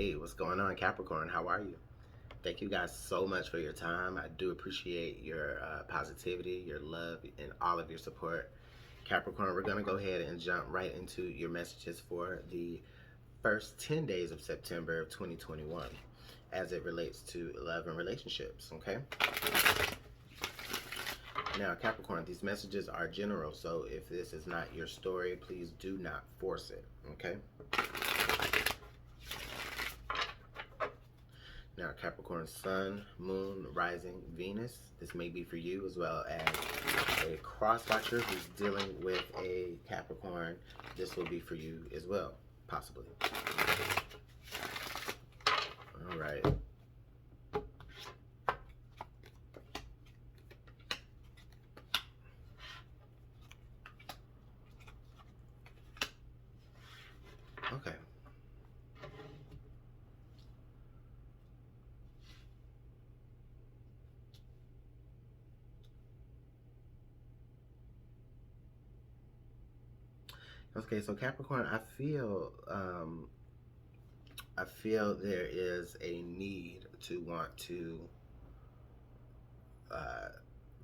Hey, what's going on, Capricorn? How are you? Thank you guys so much for your time. I do appreciate your positivity, your love, and all of your support. Capricorn, we're going to go ahead and jump right into your messages for the first 10 days of September of 2021 as it relates to love and relationships, okay? Now, Capricorn, these messages are general, so if this is not your story, please do not force it, okay? Now, Capricorn, Sun, Moon, Rising, Venus. This may be for you, as well as a cross-watcher who's dealing with a Capricorn. This will be for you as well, possibly. All right. Okay. Okay, so Capricorn, I feel there is a need to want to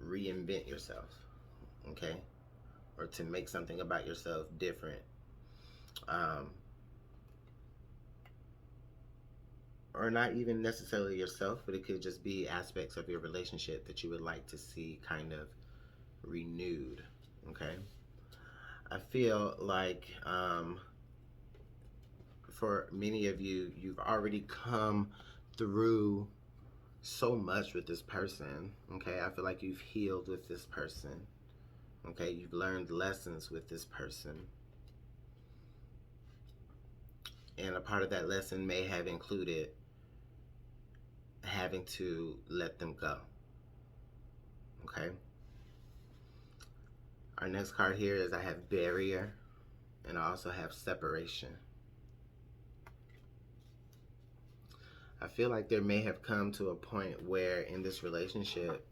reinvent yourself, okay? Or to make something about yourself different. Or not even necessarily yourself, but it could just be aspects of your relationship that you would like to see kind of renewed, okay? I feel like for many of you, you've already come through so much with this person, okay? I feel like you've healed with this person, okay? You've learned lessons with this person. And a part of that lesson may have included having to let them go, okay? Our next card here is I have barrier, and I also have separation. I feel like there may have come to a point where in this relationship,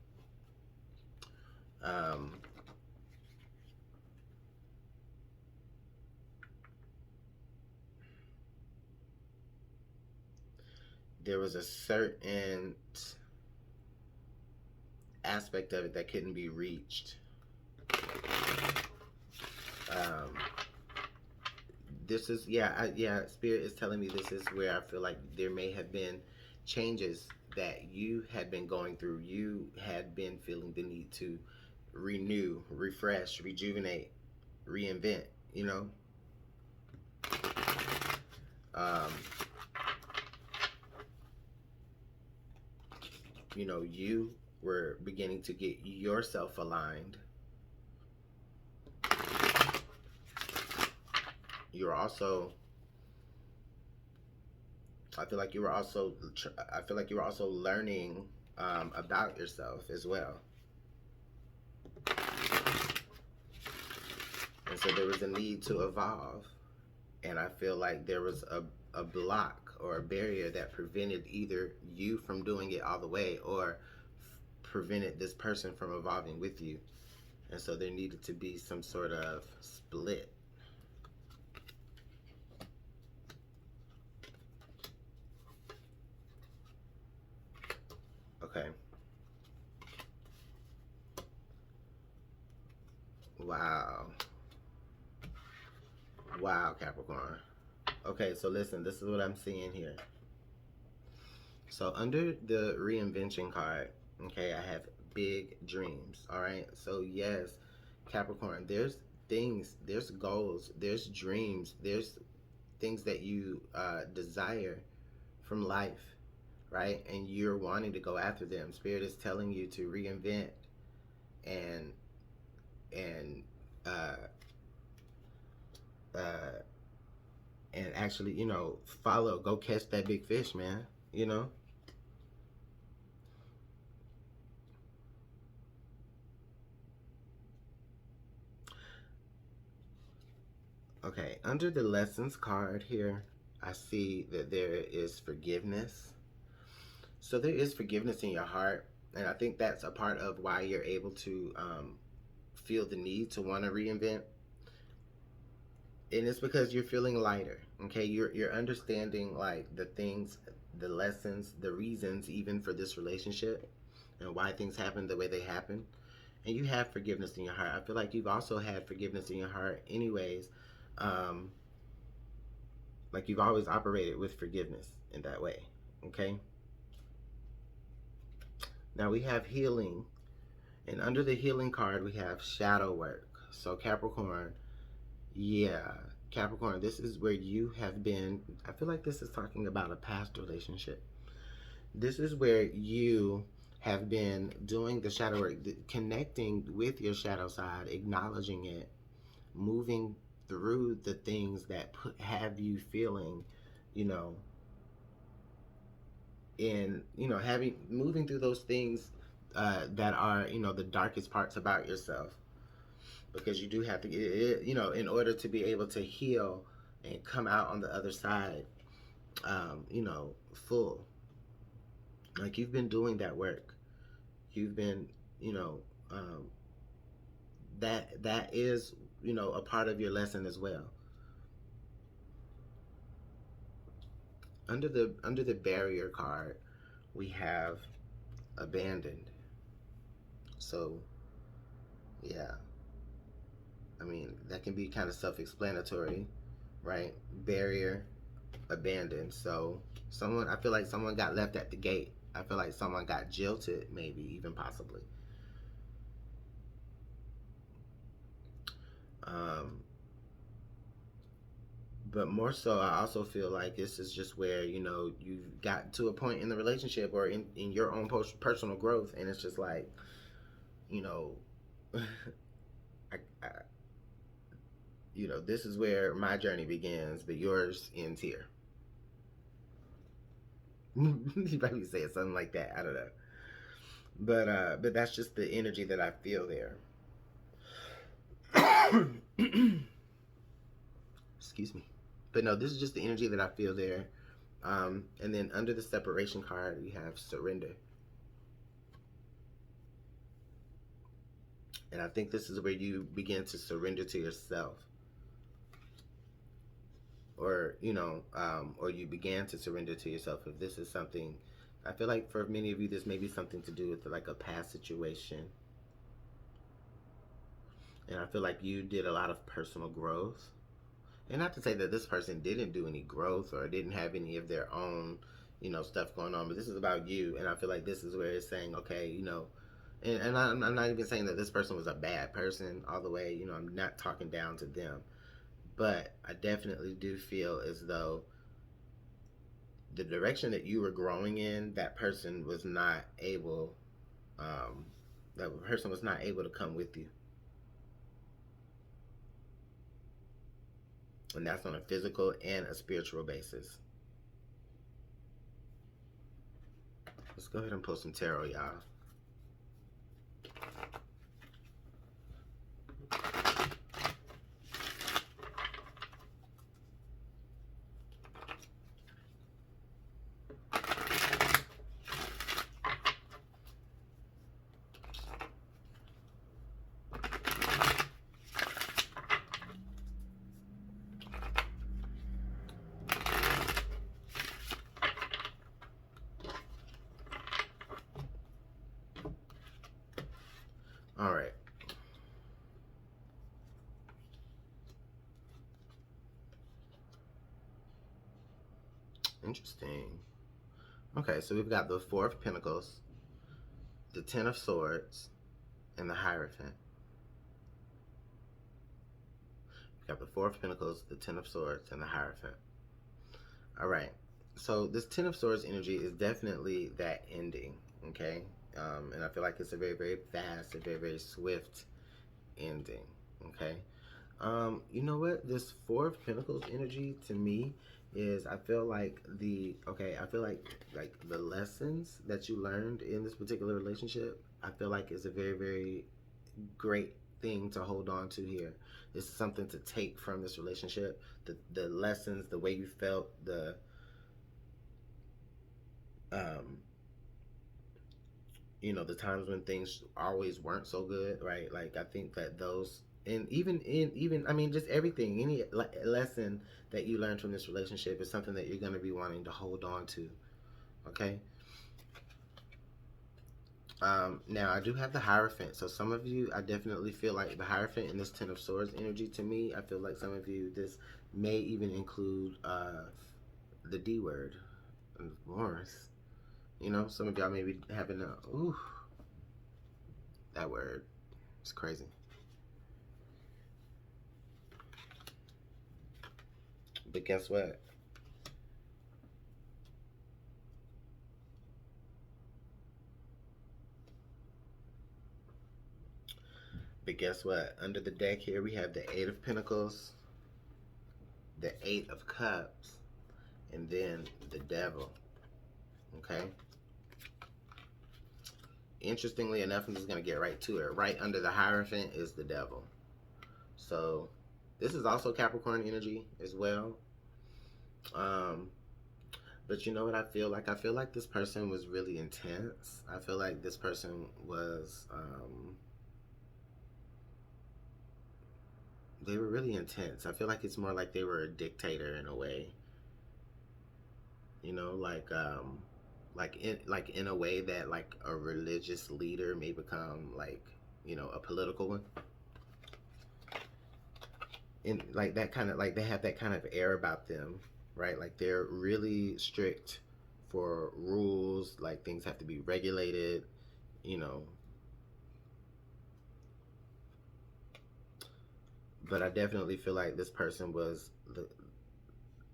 there was a certain aspect of it that couldn't be reached. This is, Spirit is telling me this is where I feel like there may have been changes that you had been going through. You had been feeling the need to renew, refresh, rejuvenate, reinvent, you know? You know, you were beginning to get yourself aligned. You're also, I feel like you were also learning about yourself as well. And so there was a need to evolve. And I feel like there was a block or a barrier that prevented either you from doing it all the way or prevented this person from evolving with you. And so there needed to be some sort of split. Okay. Wow. Wow, Capricorn. Okay, so listen, this is what I'm seeing here. So under the reinvention card, okay, I have big dreams, all right? So yes, Capricorn, there's things, there's goals, there's dreams, there's things that you desire from life, right? And you're wanting to go after them. Spirit is telling you to reinvent and and actually, you know, go catch that big fish, man, you know? Okay, under the lessons card here, I see that there is forgiveness. So there is forgiveness in your heart, and I think that's a part of why you're able to feel the need to want to reinvent. And it's because you're feeling lighter. Okay, you're understanding like the things, the lessons, the reasons even for this relationship and why things happen the way they happen. And you have forgiveness in your heart. I feel like you've also had forgiveness in your heart anyways. um like you've always operated with forgiveness in that way. Okay, now we have healing, and under the healing card we have shadow work. So Capricorn, yeah, Capricorn, this is where you have been. I feel like this is talking about a past relationship. This is where you have been doing the shadow work, connecting with your shadow side, acknowledging it, moving through the things that have you feeling, you know, in, having, moving through those things that are, the darkest parts about yourself, because you do have to, in order to be able to heal and come out on the other side, full. Like you've been doing that work. You've been, you know, um, that is, a part of your lesson as well. Under the barrier card, we have abandoned. So yeah, I mean that can be kind of self-explanatory, right? Barrier, abandoned. So someone, I feel like someone got left at the gate. I feel like someone got jilted, maybe even possibly. Um, but more so, I also feel like this is just where, you've gotten to a point in the relationship or in your own personal growth, and it's just like, you know, I, this is where my journey begins, but yours ends here. You probably say something like that. I don't know, but that's just the energy that I feel there. Excuse me. But no, this is just the energy that I feel there. And then under the separation card, we have surrender. And I think this is where you begin to surrender to yourself. Or you began to surrender to yourself. If this is something, I feel like for many of you, this may be something to do with like a past situation. And I feel like you did a lot of personal growth. And not to say that this person didn't do any growth or didn't have any of their own, stuff going on, but this is about you. And I feel like this is where it's saying, okay, and I'm not even saying that this person was a bad person all the way. I'm not talking down to them. But I definitely do feel as though the direction that you were growing in, that person was not able, to come with you. And that's on a physical and a spiritual basis. Let's go ahead and pull some tarot, y'all. All right. Interesting. Okay, so we've got the Four of Pentacles, the Ten of Swords, and the Hierophant. We've got the Four of Pentacles, the Ten of Swords, and the Hierophant. All right. So this Ten of Swords energy is definitely that ending, okay? And I feel like it's a very, very fast, a very, very swift ending, okay? You know what? This Four of Pentacles energy to me is, I feel like the lessons that you learned in this particular relationship, I feel like is a very, very great thing to hold on to here. It's something to take from this relationship. The lessons, the way you felt, the times when things always weren't so good, right? Like I think that those and even I mean, just everything, any lesson that you learn from this relationship is something that you're going to be wanting to hold on to. Okay. Now I do have the Hierophant. So some of you, I definitely feel like the Hierophant in this Ten of Swords energy to me, I feel like some of you, this may even include the D word, Morris. You know, some of y'all may be having a, ooh, that word. It's crazy. But guess what? But guess what? Under the deck here, we have the Eight of Pentacles, the Eight of Cups, and then the Devil. Okay? Interestingly enough, I'm just going to get right to it. Right under the Hierophant is the Devil. So, this is also Capricorn energy as well. But you know what I feel like? I feel like this person was really intense. I feel like this person was, they were really intense. I feel like it's more like they were a dictator in a way. You know, like in a way that like a religious leader may become like, you know, a political one. And like that kind of, like they have that kind of air about them, right? Like they're really strict for rules, like things have to be regulated, you know. But I definitely feel like this person was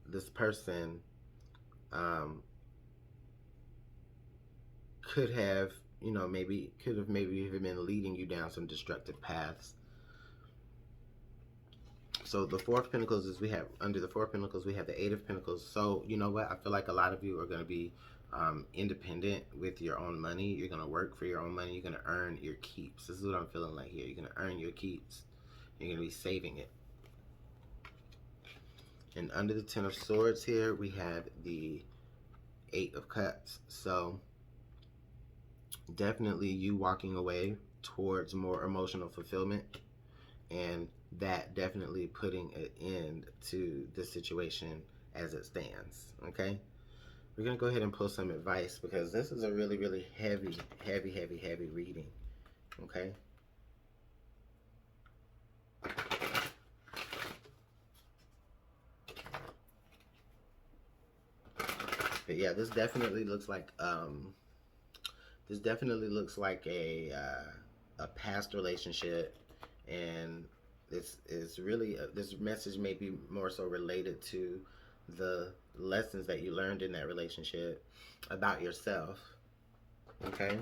this person could have, you know, could have maybe even been leading you down some destructive paths. So the Four of Pentacles is, we have, under the Four of Pentacles, we have the Eight of Pentacles. So, you know what? I feel like a lot of you are going to be independent with your own money. You're going to work for your own money. You're going to earn your keeps. This is what I'm feeling like here. You're going to earn your keeps. You're going to be saving it. And under the Ten of Swords here, we have the Eight of Cups. So definitely you walking away towards more emotional fulfillment, and that definitely putting an end to the situation as it stands. Okay, we're gonna go ahead and pull some advice because this is a really, really heavy reading. Okay, but yeah, this definitely looks like a past relationship, and this is really this message may be more so related to the lessons that you learned in that relationship about yourself. Okay,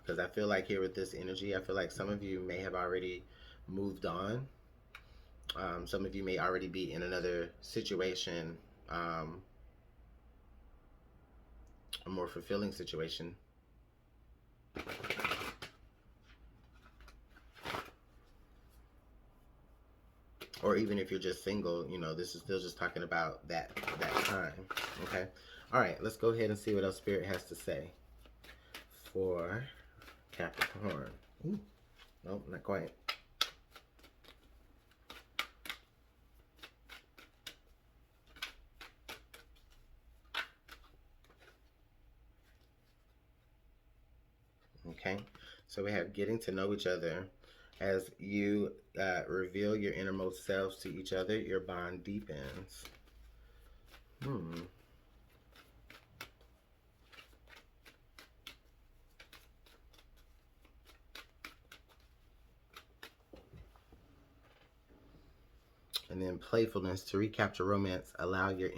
because I feel like here with this energy, I feel like some of you may have already moved on. Some of you may already be in another situation, a more fulfilling situation. Or even if you're just single, you know, this is still just talking about that time. Okay. All right, let's go ahead and see what else Spirit has to say for Capricorn. Ooh, nope, not quite. Okay, so we have getting to know each other. As you reveal your innermost selves to each other, your bond deepens. And then playfulness, to recapture romance, allow your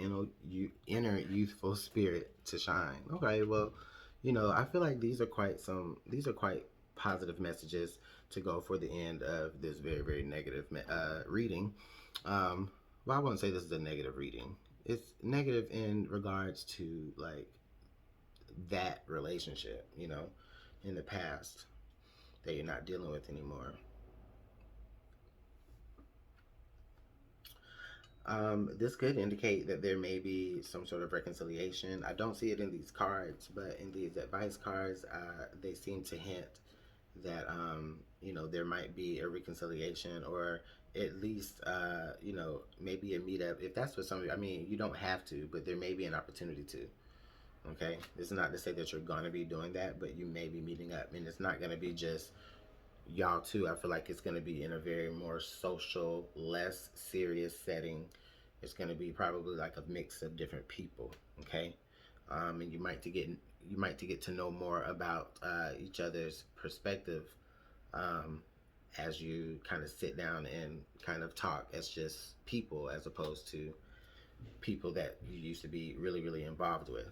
inner youthful spirit to shine. Okay, well, you know, I feel like these are quite positive messages to go for the end of this very, very negative reading. Well, I wouldn't say this is a negative reading. It's negative in regards to like that relationship, you know, in the past that you're not dealing with anymore. This could indicate that there may be some sort of reconciliation. I don't see it in these cards, but in these advice cards, they seem to hint that, you know, there might be a reconciliation, or at least, you know, maybe a meetup. If that's what somebody, I mean, you don't have to, but there may be an opportunity to. Okay, it's not to say that you're gonna be doing that, but you may be meeting up, and it's not gonna be just y'all two. I feel like it's gonna be in a very more social, less serious setting. It's gonna be probably like a mix of different people. Okay, and you might to get to know more about each other's perspective, as you kind of sit down and kind of talk as just people, as opposed to people that you used to be really, really involved with.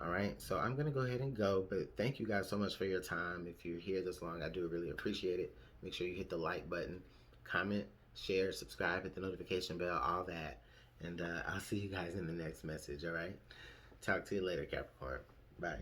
All right, so I'm gonna go ahead and go, but thank you guys so much for your time. If you're here this long, I do really appreciate it. Make sure you hit the like button, comment, share, subscribe, hit the notification bell, all that. And I'll see you guys in the next message, all right? Talk to you later, Capricorn. Bye.